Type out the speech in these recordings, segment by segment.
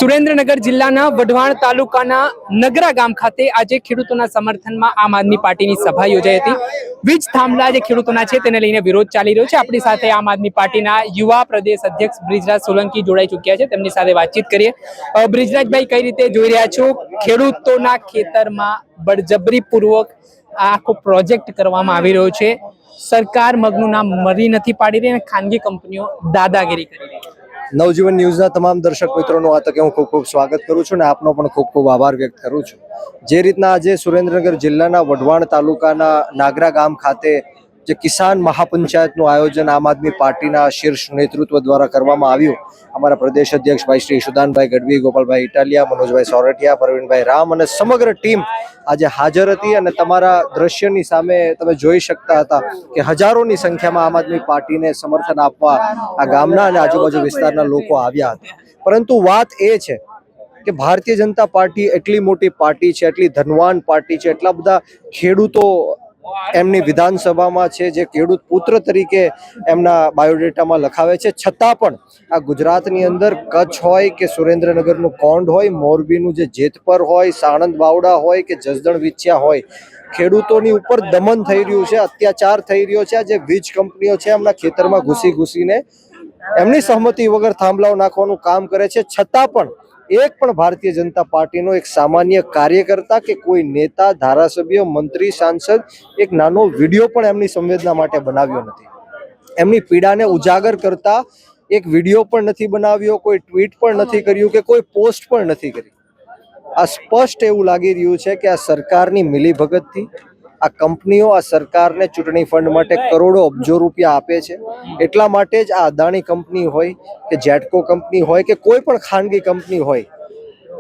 સુરેન્દ્રનગર જિલ્લાના વઢવાણ તાલુકાના નગરા ગામ ખાતે આજે ખેડૂતોના સમર્થનમાં આમ આદમી પાર્ટીની સભા યોજાઈ હતી. વીજ થાંભલા જે ખેડૂતોના છે તેને લઈને વિરોધ ચાલી રહ્યો છે. આપણી સાથે આમ આદમી પાર્ટીના યુવા પ્રદેશ અધ્યક્ષ બ્રિજરાજ સોલંકી જોડાઈ ચૂક્યા છે. તેમની સાથે વાતચીત કરીએ. બ્રિજરાજભાઈ, કઈ રીતે જોઈ રહ્યા છો ખેડૂતોના ખેતરમાં બળજબરીપૂર્વક આખો પ્રોજેક્ટ કરવામાં આવી રહ્યો છે? સરકાર મગનું નામ મરી નથી પાડી રહી અને ખાનગી કંપનીઓ દાદાગીરી કરી રહી છે. નવજીવન ન્યૂઝના તમામ દર્શક મિત્રોનું આ તકે હું ખૂબ ખૂબ સ્વાગત કરું છું અને આપનો પણ ખૂબ ખૂબ આભાર વ્યક્ત કરું છું. જે રીતના આજે સુરેન્દ્રનગર જિલ્લાના વઢવાણ તાલુકાના નાગરા ગામ ખાતે જે કિસાન મહાપંચાયતનું આયોજન આમ આદમી પાર્ટીના શીર્ષ નેતૃત્વ દ્વારા કરવામાં આવ્યું. અમારા પ્રદેશ અધ્યક્ષ ભાઈ શ્રી ઈશુદાનભાઈ ગઢવી, ગોપાલભાઈ ઇટાલિયા, મનોજભાઈ સોરઠિયા, પ્રવીણભાઈ રામ અને સમગ્ર ટીમ આજે હાજર હતી અને તમારા દ્રશ્યની સામે તમે જોઈ શકતા હતા કે હજારોની સંખ્યામાં આમ આદમી પાર્ટીને સમર્થન આપવા આ ગામના અને આજુબાજુ વિસ્તારના લોકો આવ્યા હતા. પરંતુ વાત એ છે કે ભારતીય જનતા પાર્ટી એટલી મોટી પાર્ટી છે, એટલી ધનવાન પાર્ટી છે, એટલા બધા ખેડૂતો એમની વિધાનસભામાં છે જે ખેડૂત પુત્ર તરીકે એમના બાયોડેટામાં લખાવે છે, છતાં પણ આ ગુજરાતની અંદર કચ્છ હોય કે સુરેન્દ્રનગરનું કોંડ હોય, મોરબીનું જે જેતપર હોય, સાણંદ બાવડા હોય કે જસદણ વિછિયા હોય, ખેડૂતોની ઉપર દમન થઈ રહ્યું છે, અત્યાચાર થઈ રહ્યો છે. આ જે વીજ કંપનીઓ છે એમના ખેતરમાં ઘૂસીને એમની સહમતિ વગર થાંભલાઓ નાખવાનું કામ કરે છે, છતાં પણ એક પણ ભારતીય જનતા પાર્ટીનો એક સામાન્ય કાર્યકર્તા કે કોઈ નેતા, ધારાસભ્ય, મંત્રી, સાંસદ એક નાનો વિડીયો પણ એમની સંવેદના માટે બનાવ્યો નથી. એમની પીડાને ઉજાગર કરતા એક વિડીયો પણ નથી બનાવ્યો, કોઈ ટ્વીટ પણ નથી કર્યું કે કોઈ પોસ્ટ પણ નથી કરી. આ સ્પષ્ટ એવું લાગી રહ્યું છે કે આ સરકારની મિલીભગતથી આ કંપનીઓ આ સરકારને ચૂંટણી ફંડ માટે કરોડો અબજો રૂપિયા આપે છે. એટલા માટે જ આ અદાણી કંપની હોય કે જેટકો કંપની હોય કે કોઈ પણ ખાનગી કંપની હોય,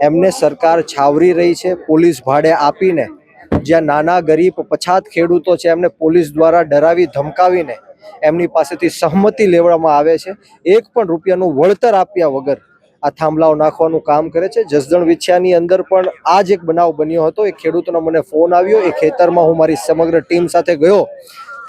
એમને સરકાર છાવરી રહી છે. પોલીસ ભાડે આપીને જ્યાં નાના ગરીબ પછાત ખેડૂતો છે એમને પોલીસ દ્વારા ડરાવી ધમકાવીને એમની પાસેથી સહમતિ લેવામાં આવે છે. એક પણ રૂપિયાનું વળતર આપ્યા વગર આ થાંભલાઓ નાખવાનું કામ કરે છે. જસદણ વિછિયાની અંદર પણ આ જ એક બનાવ બન્યો હતો. એક ખેડૂતનો મને ફોન આવ્યો. એ ખેતરમાં હું મારી સમગ્ર ટીમ સાથે ગયો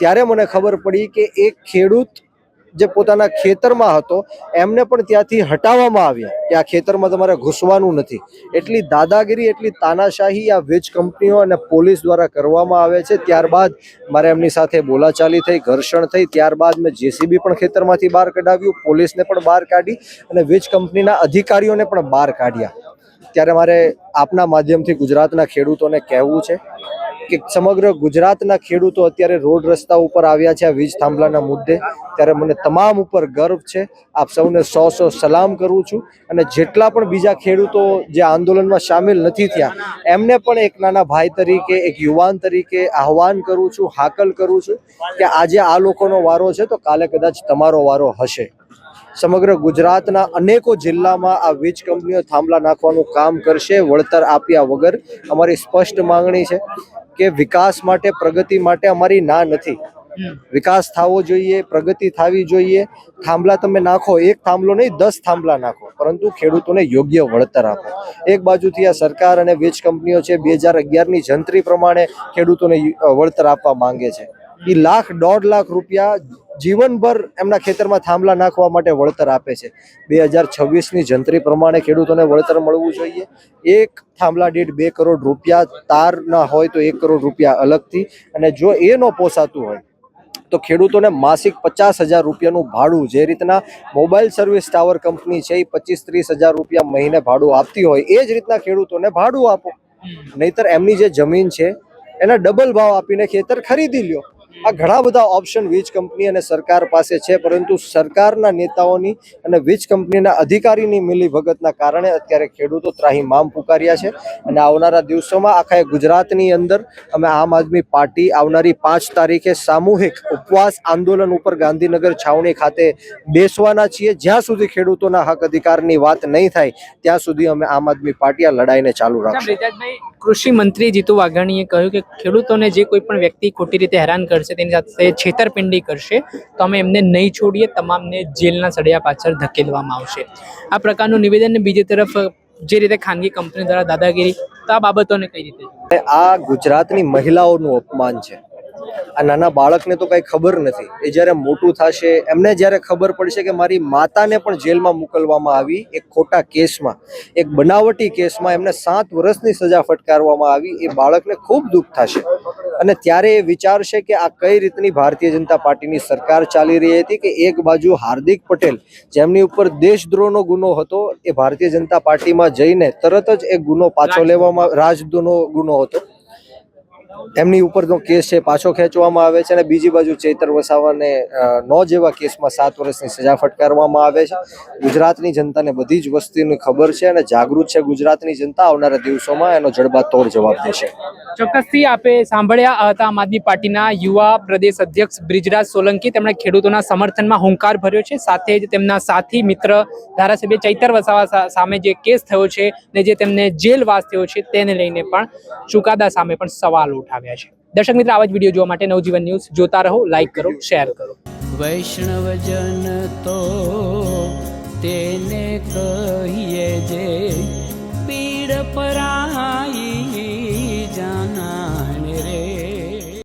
ત્યારે મને ખબર પડી કે એક ખેડૂત જે પોતાના ખેતરમાં હતો એમને પણ ત્યાંથી હટાવવામાં આવ્યા કે આ ખેતરમાં તમારે ઘૂસવાનું નથી. એટલી દાદાગીરી, એટલી તાનાશાહી આ વીજ કંપનીઓ અને પોલીસ દ્વારા કરવામાં આવે છે. ત્યારબાદ મારે એમની સાથે બોલાચાલી થઈ, ઘર્ષણ થઈ. ત્યારબાદ મેં જેસીબી પણ ખેતરમાંથી બહાર કઢાવ્યું, પોલીસને પણ બહાર કાઢી અને વીજ કંપનીના અધિકારીઓને પણ બહાર કાઢ્યા. ત્યારે મારે આપના માધ્યમથી ગુજરાતના ખેડૂતોને કહેવું છે કે સમગ્ર ગુજરાતના ખેડૂતો અત્યારે રોડ રસ્તા ઉપર આવ્યા છે આ વીજ થાંભલાના મુદ્દે. ત્યારે મને તમામ ઉપર ગર્વ છે. આપ સૌને 100 સલામ કરું છું અને જેટલા પણ બીજા ખેડૂતો જે આંદોલનમાં સામેલ નથી થયા એમને પણ એક નાના ભાઈ તરીકે, એક યુવાન તરીકે આહવાન કરું છું, હાકલ કરું છું કે આજે આ લોકોનો વારો છે તો કાલે કદાચ તમારો વારો હશે. સમગ્ર ગુજરાતના અનેકો જિલ્લામાં આ વીજ કંપનીઓ થાંભલા નાખવાનું કામ કરશે વળતર આપ્યા વગર. અમારી સ્પષ્ટ માંગણી છે કે વિકાસ માટે, પ્રગતિ માટે અમારી ના નથી. વિકાસ થવો જોઈએ, પ્રગતિ થવી જોઈએ. થાંભલા તમે નાખો, એક થાંભલો નહીં 10 થાંભલા નાખો, પરંતુ ખેડૂતોને યોગ્ય વળતર આપો. એક બાજુથી આ સરકાર અને વીજ કંપનીઓ છે 2011ની જંત્રી પ્રમાણે ખેડૂતોને વળતર આપવા માંગે છે. એ લાખ, 1.5 લાખ રૂપિયા જીવનભર એમના ખેતરમાં થાંભલા નાખવા માટે વળતર આપે છે. 2026ની જંત્રી પ્રમાણે ખેડૂતોને વળતર મળવું જોઈએ. એક થાંભલા દીઠ 2 કરોડ રૂપિયા, તાર ના હોય તો 1 કરોડ રૂપિયા અલગથી. અને જો એ ન પોસાતું હોય તો ખેડૂતોને માસિક 50,000 રૂપિયાનું ભાડું, જે રીતના મોબાઈલ સર્વિસ ટાવર કંપની છે એ 25-30 હજાર રૂપિયા મહિને ભાડું આપતી હોય એ જ રીતના ખેડૂતોને ભાડું આપો. નહીતર એમની જે જમીન છે એના ડબલ ભાવ આપીને ખેતર ખરીદી લ્યો. આ ઘણા બધા ઓપ્શન વીજ કંપની અને સરકાર પાસે છે, પરંતુ સરકારના નેતાઓની અને વીજ કંપનીના અધિકારીની મિલીભગતના કારણે અત્યારે ખેડૂતો ત્રાહિમામ પુકાર્યા છે. અને આવનારા દિવસોમાં આખા ગુજરાતની અંદર અમે આમ આદમી પાર્ટી આવનારી 5 તારીખે સામૂહિક ઉપવાસ આંદોલન ઉપર ગાંધીનગર છાવણી ખાતે બેસવાના છીએ. જ્યાં સુધી ખેડૂતોના હક અધિકારની વાત નહીં થાય ત્યાં સુધી અમે આમ આદમી પાર્ટી આ લડાઈને ચાલુ રાખશું. કૃષિ મંત્રી જીતુ વાઘાણીએ કહ્યું કે ખેડૂતોને જે કોઈ પણ વ્યક્તિ ખોટી રીતે હેરાન કરશે, તેની સાથે છેતરપિંડી કરશે તો અમે એમને નહીં છોડીએ, તમામને જેલના સળિયા પાછળ ધકેલવામાં આવશે. આ પ્રકારનું નિવેદન. બીજી તરફ જે રીતે ખાનગી કંપની દ્વારા દાદાગીરી, તો આ બાબતોને કઈ રીતે? આ ગુજરાતની મહિલાઓનું અપમાન છે. આ નાના બાળકને તો કાંઈ ખબર નથી. એ જ્યારે મોટું થશે એમને જ્યારે ખબર પડશે કે મારી માતાને પણ જેલમાં મોકલવામાં આવી એક ખોટા કેસમાં, એક બનાવટી કેસમાં એમને 7 વર્ષની સજા ફટકારવામાં આવી, એ બાળકને ખૂબ દુઃખ થશે. અને ત્યારે એ વિચારશે કે આ કઈ રીતની ભારતીય જનતા પાર્ટીની સરકાર ચાલી રહી હતી, કે એક બાજુ હાર્દિક પટેલ જેમની ઉપર દેશદ્રોહનો ગુનો હતો, એ ભારતીય જનતા પાર્ટીમાં જઈને તરત જ એ ગુનો પાછો લેવામાં, રાજદ્રોહનો ગુનો હતો, એમની ઉપરનો કેસ છે પાછો ખેંચવામાં આવે છે. અને બીજી બાજુ ચૈતર વસાવાને 9 જેવા કેસમાં 7 વર્ષની સજા ફટકારવામાં આવે છે. ગુજરાતની જનતાને બધી જ વસ્તુની ખબર છે અને જાગૃત છે ગુજરાતની જનતા. આવનારા દિવસોમાં એનો જડબાતોડ જવાબ દેશે. ચોક્કસથી આપે સાંભળ્યા હતા આમ આદમી પાર્ટીના યુવા પ્રદેશ અધ્યક્ષ બ્રિજરાજ સોલંકી. તેમણે ખેડૂતોના સમર્થનમાં હુંકાર ભર્યો છે. સાથે જ તેમના સાથી મિત્ર ધારાસભ્ય ચૈતર વસાવા સામે જે કેસ થયો છે ને જે તેમને જેલવાસ થયો છે તેને લઈને પણ ચુકાદા સામે પણ સવાલ ઉઠાવ્યા છે. દર્શક મિત્રો, આવા જ વિડીયો જોવા માટે નવજીવન ન્યૂઝ જોતા રહો, લાઈક કરો, શેર કરો. વૈષ્ણવજન તો તેને કહીએ જે પીડ પરા